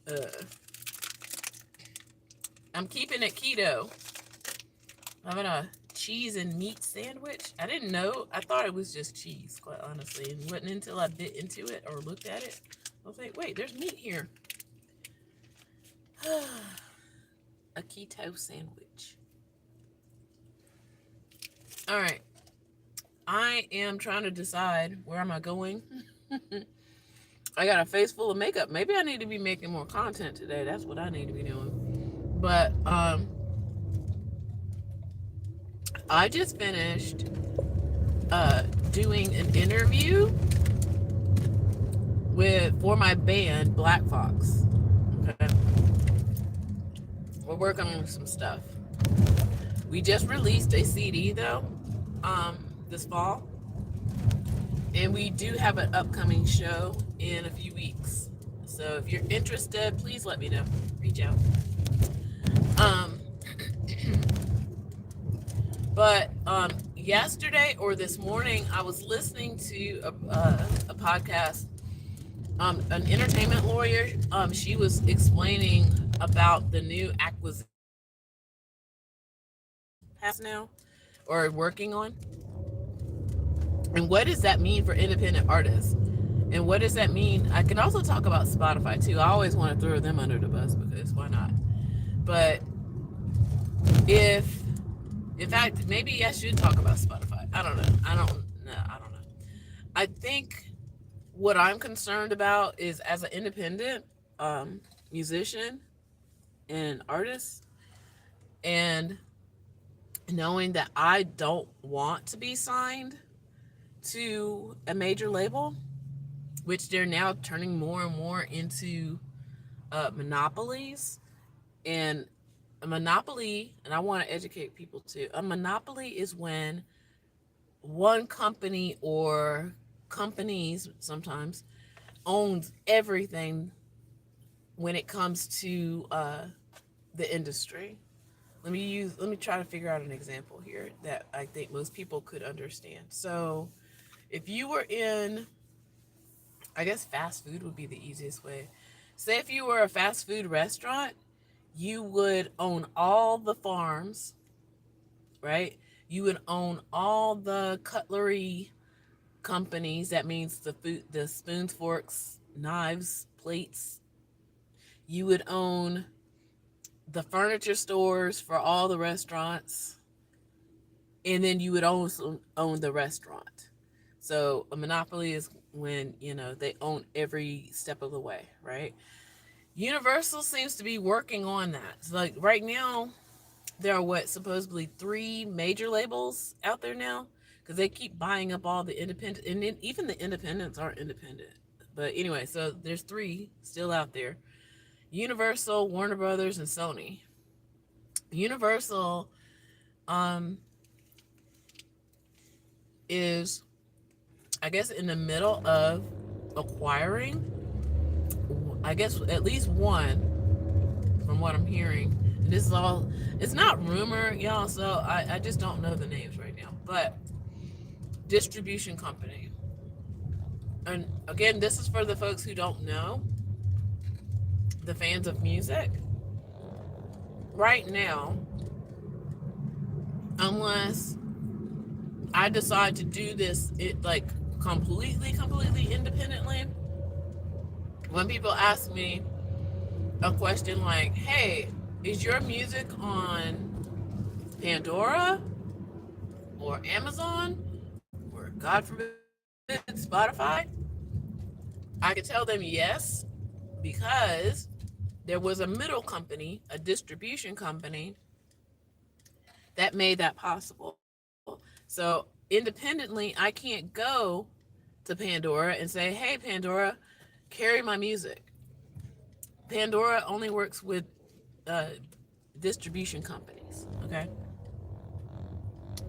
Uh, I'm keeping it keto. I'm having a cheese and meat sandwich. I didn't know. I thought it was just cheese, quite honestly. And it wasn't until I bit into it or looked at it. I was like, wait, there's meat here. A keto sandwich. All right. I am trying to decide where am I going. I got a face full of makeup. Maybe I need to be making more content today. That's what I need to be doing. But I just finished doing an interview with for my band Black Fox. Okay, we're working on some stuff. We just released a CD though, this fall, and we do have an upcoming show in a few weeks. So if you're interested, please let me know. Reach out. Um, but yesterday or this morning, I was listening to a podcast. An entertainment lawyer. She was explaining about the new acquisition has now or working on, and what does that mean for independent artists, and what does that mean? I can also talk about Spotify too. I always want to throw them under the bus because why not? But if, in fact, maybe I should talk about Spotify. I don't know. I don't know. I think what I'm concerned about is as an independent musician and artist, and knowing that I don't want to be signed to a major label, which they're now turning more and more into monopolies. And a monopoly, and I want to educate people too, a monopoly is when one company or companies sometimes owns everything when it comes to the industry. Let me try to figure out an example here that I think most people could understand. So if you were in, I guess fast food would be the easiest way. Say if you were a fast food restaurant, you would own all the farms, right? You would own all the cutlery companies. That means the food, the spoons, forks, knives, plates. You would own the furniture stores for all the restaurants, and then you would also own the restaurant. So a monopoly is when, they own every step of the way, right? Universal seems to be working on that. So like right now, there are what supposedly three major labels out there now because they keep buying up all the independent, and then even the independents aren't independent. But anyway, so there's three still out there: Universal, Warner Brothers, and Sony. Universal um, is, I guess, in the middle of acquiring, I guess, at least one, from what I'm hearing. And this is all, it's not rumor, y'all, so I just don't know the names right now. But distribution company. And again, this is for the folks who don't know, the fans of music. Right now, unless I decide to do this, it like completely independently, when people ask me a question like, hey, is your music on Pandora or Amazon or, God forbid, Spotify? I could tell them yes, because there was a middle company, a distribution company, that made that possible. So independently, I can't go to Pandora and say, hey, Pandora, carry my music. Pandora only works with uh, distribution companies. Okay.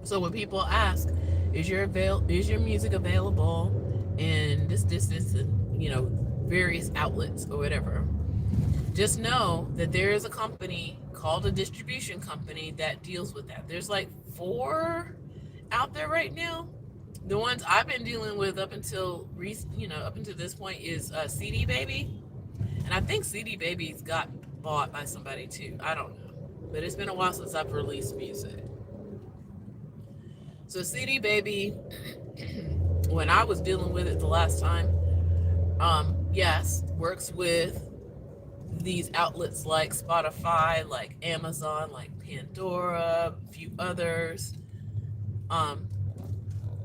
So when people ask, is your music available in this, and various outlets or whatever, just know that there is a company called a distribution company that deals with that. There's like four out there right now. The ones I've been dealing with up until up until this point is CD Baby, and I think CD Babies got bought by somebody too. I don't know. But it's been a while since I've released music. So CD Baby, when I was dealing with it the last time, yes, works with these outlets like Spotify, like Amazon, like Pandora, a few others,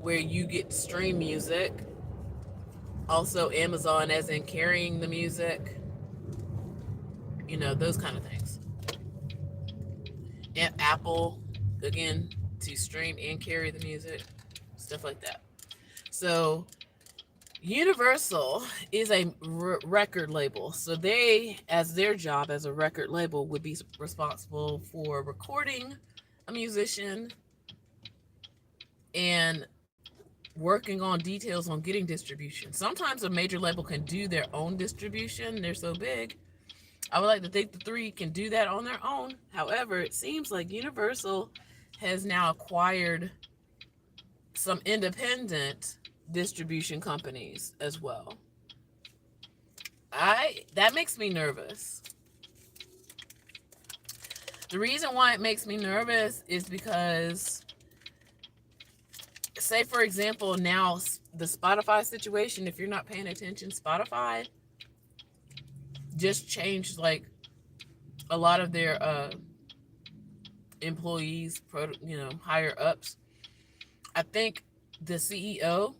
where you get to stream music. Also Amazon as in carrying the music, those kind of things. And Apple, again, to stream and carry the music, stuff like that. So Universal is a record label. So they, as their job as a record label, would be responsible for recording a musician and working on details on getting distribution. Sometimes a major label can do their own distribution. They're so big. I would like to think the three can do that on their own. However, it seems like Universal has now acquired some independent distribution companies as well. That makes me nervous. The reason why it makes me nervous is because, say for example, now the Spotify situation, if you're not paying attention, Spotify just changed like a lot of their employees, higher ups. I think the CEO,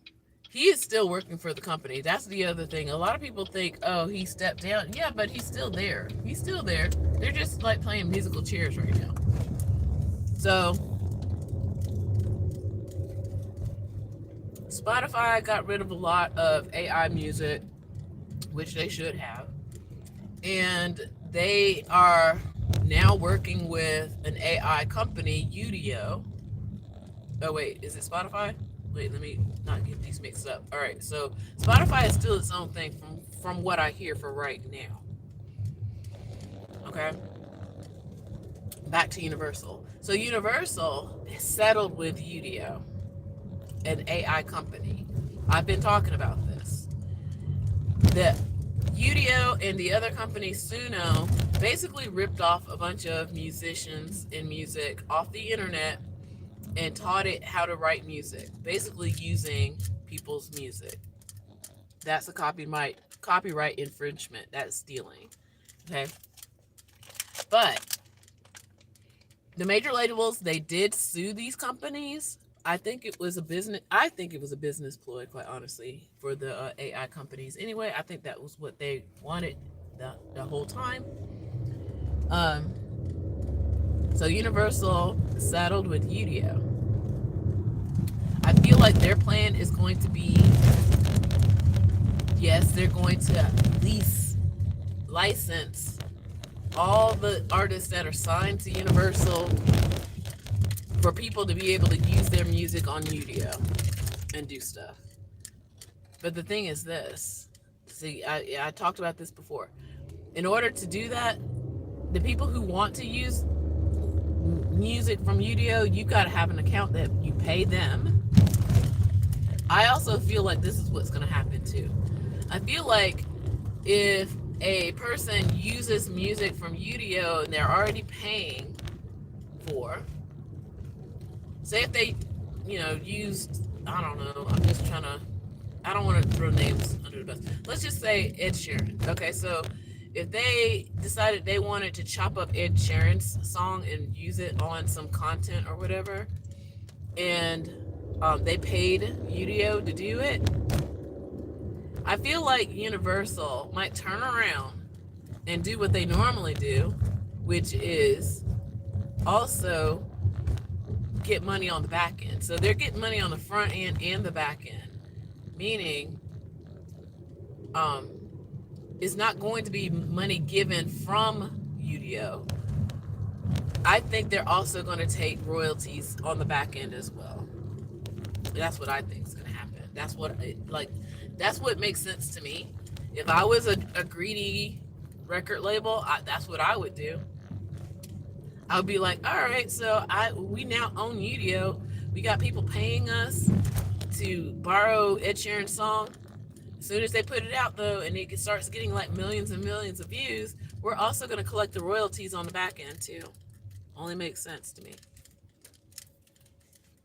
he is still working for the company. That's the other thing. A lot of people think, oh, he stepped down. Yeah, but he's still there. He's still there. They're just like playing musical chairs right now. So Spotify got rid of a lot of AI music, which they should have. And they are now working with an AI company, Udio. Oh, wait, is it Spotify? Wait, let me not get these mixed up. All right, so Spotify is still its own thing from what I hear for right now. Okay. Back to Universal. So Universal settled with Udio, an AI company. I've been talking about this. The Udio and the other company, Suno, basically ripped off a bunch of musicians and music off the internet and taught it how to write music, basically using people's music. That's a copyright infringement. That's stealing. Okay. But the major labels, they did sue these companies. I think it was a business ploy, quite honestly, for the AI companies. Anyway, I think that was what they wanted the whole time. So Universal settled with Udio. I feel like their plan is going to be, yes, they're going to license all the artists that are signed to Universal for people to be able to use their music on Udio and do stuff. But the thing is this. See, I talked about this before. In order to do that, the people who want to use music from Udio, you got to have an account that you pay them. I also feel like this is what's going to happen too. I feel like if a person uses music from Udio and they're already paying for, say if they, used, I don't know, I don't want to throw names under the bus. Let's just say Ed Sheeran. Okay, so if they decided they wanted to chop up Ed Sheeran's song and use it on some content or whatever, and they paid Udio to do it, I feel like Universal might turn around and do what they normally do, which is also get money on the back end. So they're getting money on the front end and the back end, meaning it's not going to be money given from Udio. I think they're also going to take royalties on the back end as well. That's what I think is going to happen. That's what makes sense to me. If I was a greedy record label, that's what I would do. I would be like, all right, so we now own Udio. We got people paying us to borrow Ed Sheeran's song. As soon as they put it out though, and it starts getting like millions and millions of views, we're also going to collect the royalties on the back end too. Only makes sense to me.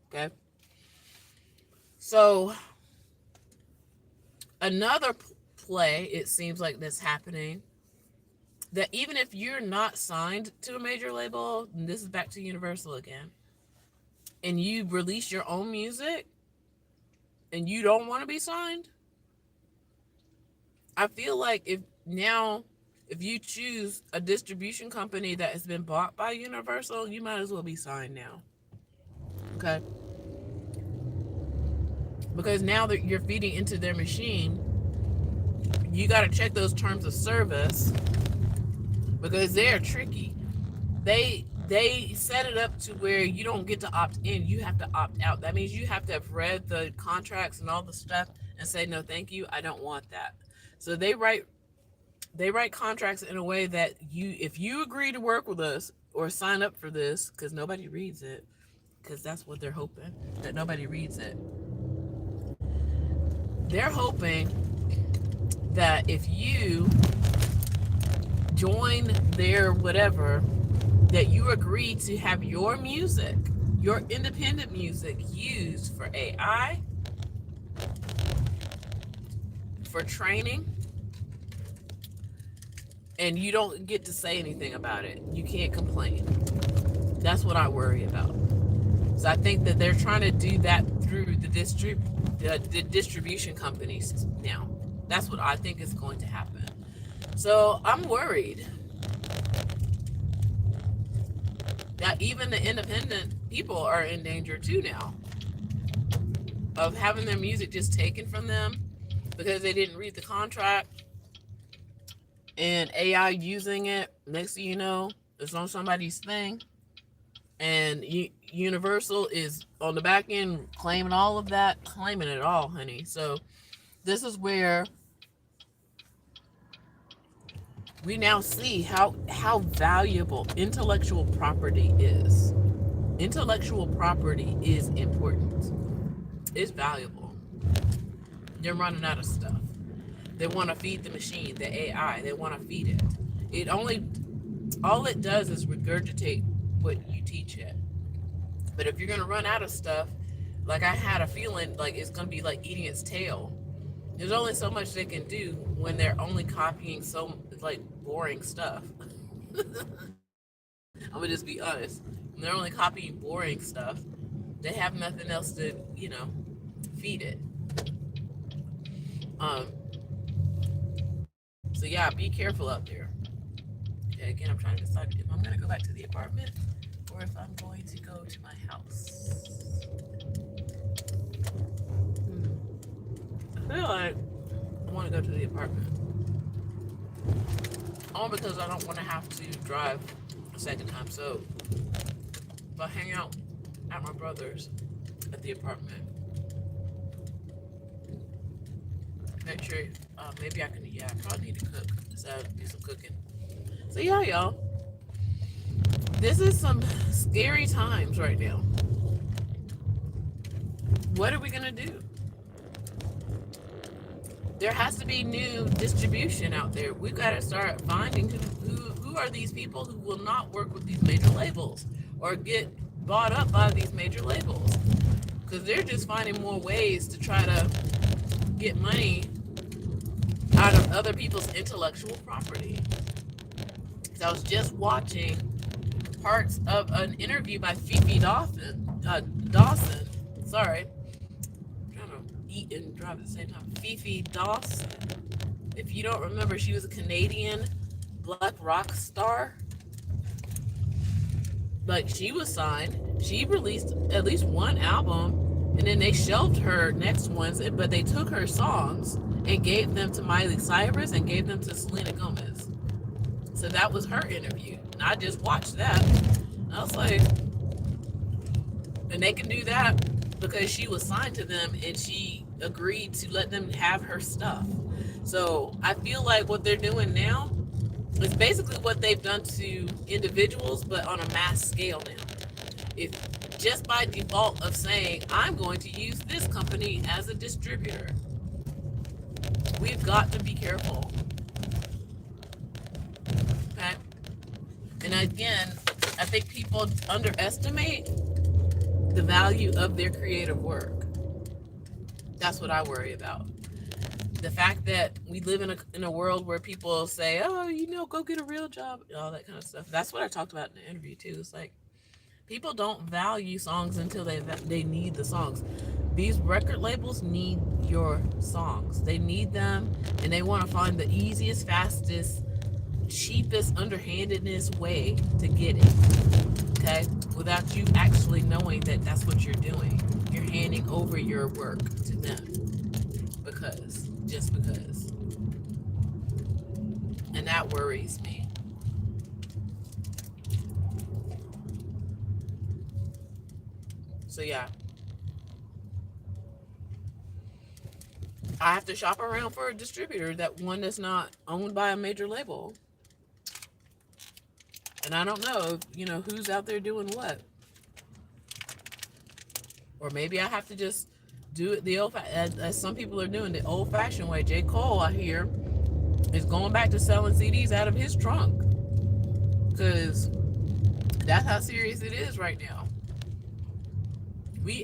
Okay. So another play, it seems like that's happening, that even if you're not signed to a major label, and this is back to Universal again, and you release your own music and you don't want to be signed, I feel like if you choose a distribution company that has been bought by Universal, you might as well be signed now. Okay? Because now that you're feeding into their machine, you got to check those terms of service, because they're tricky. They set it up to where you don't get to opt in, you have to opt out. That means you have to have read the contracts and all the stuff and say, no, thank you, I don't want that. So they write contracts in a way that if you agree to work with us or sign up for this, because nobody reads it, because that's what they're hoping, that nobody reads it. They're hoping that if you join their whatever, that you agree to have your music, your independent music, used for AI, for training, and you don't get to say anything about it. You can't complain. That's what I worry about. So I think that they're trying to do that through the distribution companies now. That's what I think is going to happen. So I'm worried that even the independent people are in danger too now of having their music just taken from them because they didn't read the contract, and AI using it. Next thing you know, it's on somebody's thing, and Universal is on the back end claiming all of that, claiming it all, honey. So this is where we now see how valuable intellectual property is. Intellectual property is important. It's valuable. They're running out of stuff. They want to feed the machine, the AI. They want to feed it. All it does is regurgitate what you teach it. But if you're going to run out of stuff, like I had a feeling like it's going to be like eating its tail. There's only so much they can do when they're only copying so like boring stuff. I'm gonna just be honest. When they're only copying boring stuff, they have nothing else to, feed it. So yeah, be careful out there. Okay, again, I'm trying to decide if I'm gonna go back to the apartment or if I'm going to go to my house. I feel like I want to go to the apartment. All because I don't want to have to drive a second time. So if I hang out at my brother's at the apartment, make sure, maybe I can, I probably need to cook. So do some cooking. So yeah, y'all. This is some scary times right now. What are we going to do? There has to be new distribution out there. We've got to start finding who are these people who will not work with these major labels or get bought up by these major labels, because they're just finding more ways to try to get money out of other people's intellectual property. So I was just watching parts of an interview by Fifi Dawson. Sorry. Eat and drive at the same time. Fifi Dawson. If you don't remember, she was a Canadian black rock star. Like, she was signed. She released at least one album, and then they shelved her next ones, but they took her songs and gave them to Miley Cyrus and gave them to Selena Gomez. So that was her interview. And I just watched that. And I was like, and they can do that because she was signed to them and she agreed to let them have her stuff. So I feel like what they're doing now is basically what they've done to individuals, but on a mass scale now. If just by default of saying, I'm going to use this company as a distributor. We've got to be careful. Okay? And again, I think people underestimate the value of their creative work. That's what I worry about. The fact that we live in a world where people say, oh, go get a real job, and all that kind of stuff. That's what I talked about in the interview, too. It's like, people don't value songs until they need the songs. These record labels need your songs. They need them, and they want to find the easiest, fastest, cheapest, underhandedness way to get it. Okay? Without you actually knowing that that's what you're doing. You're handing over your work to them. Just because. And that worries me. So yeah. I have to shop around for a distributor, that one that's not owned by a major label. And I don't know, who's out there doing what. Or maybe I have to just do it the as some people are doing, the old-fashioned way. J. Cole, I hear, is going back to selling CDs out of his trunk, because that's how serious it is right now.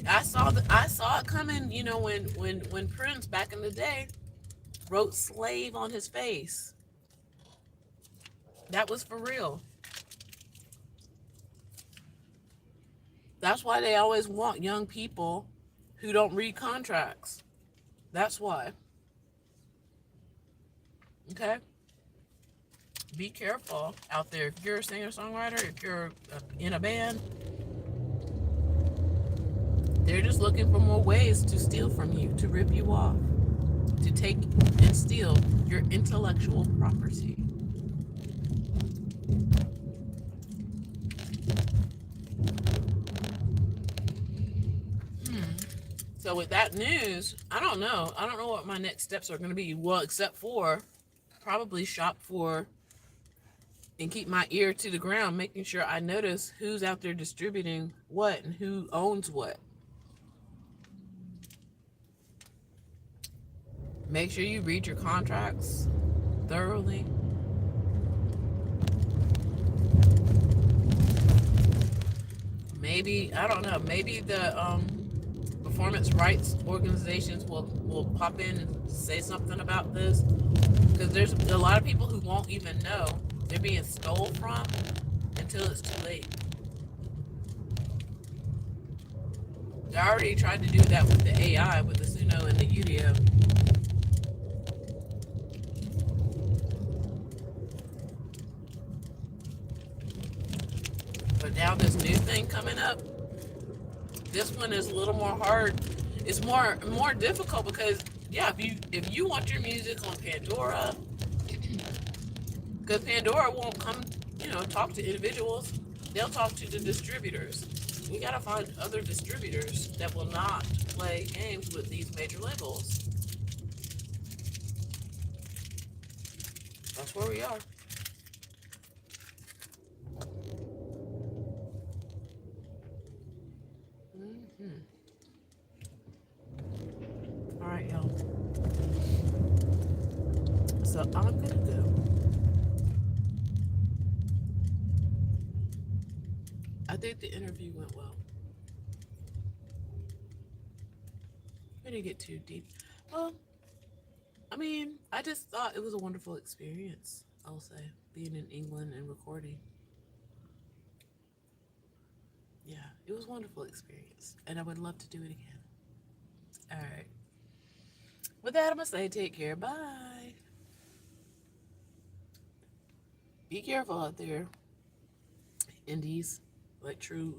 I saw it coming. When Prince back in the day wrote "slave" on his face. That was for real. That's why they always want young people who don't read contracts. That's why. Okay? Be careful out there. If you're a singer-songwriter, if you're in a band, they're just looking for more ways to steal from you, to rip you off, to take and steal your intellectual property. So with that news, I don't know. I don't know what my next steps are going to be. Well, except for probably shop for and keep my ear to the ground, making sure I notice who's out there distributing what and who owns what. Make sure you read your contracts thoroughly. Maybe, I don't know, maybe the performance rights organizations will pop in and say something about this, because there's a lot of people who won't even know they're being stole from until it's too late. They already tried to do that with the AI, with the Suno and the Udio. But now this new thing coming up, this one is a little more hard. It's more difficult because, yeah, if you want your music on Pandora, because Pandora won't come, talk to individuals. They'll talk to the distributors. We gotta find other distributors that will not play games with these major labels. That's where we are. All right, y'all. So I'm gonna go. I think the interview went well. We didn't get too deep. Well, I mean, I just thought it was a wonderful experience, I'll say, being in England and recording. Yeah, it was a wonderful experience, and I would love to do it again. All right. With that, I'm going to say take care. Bye. Be careful out there in these, like, true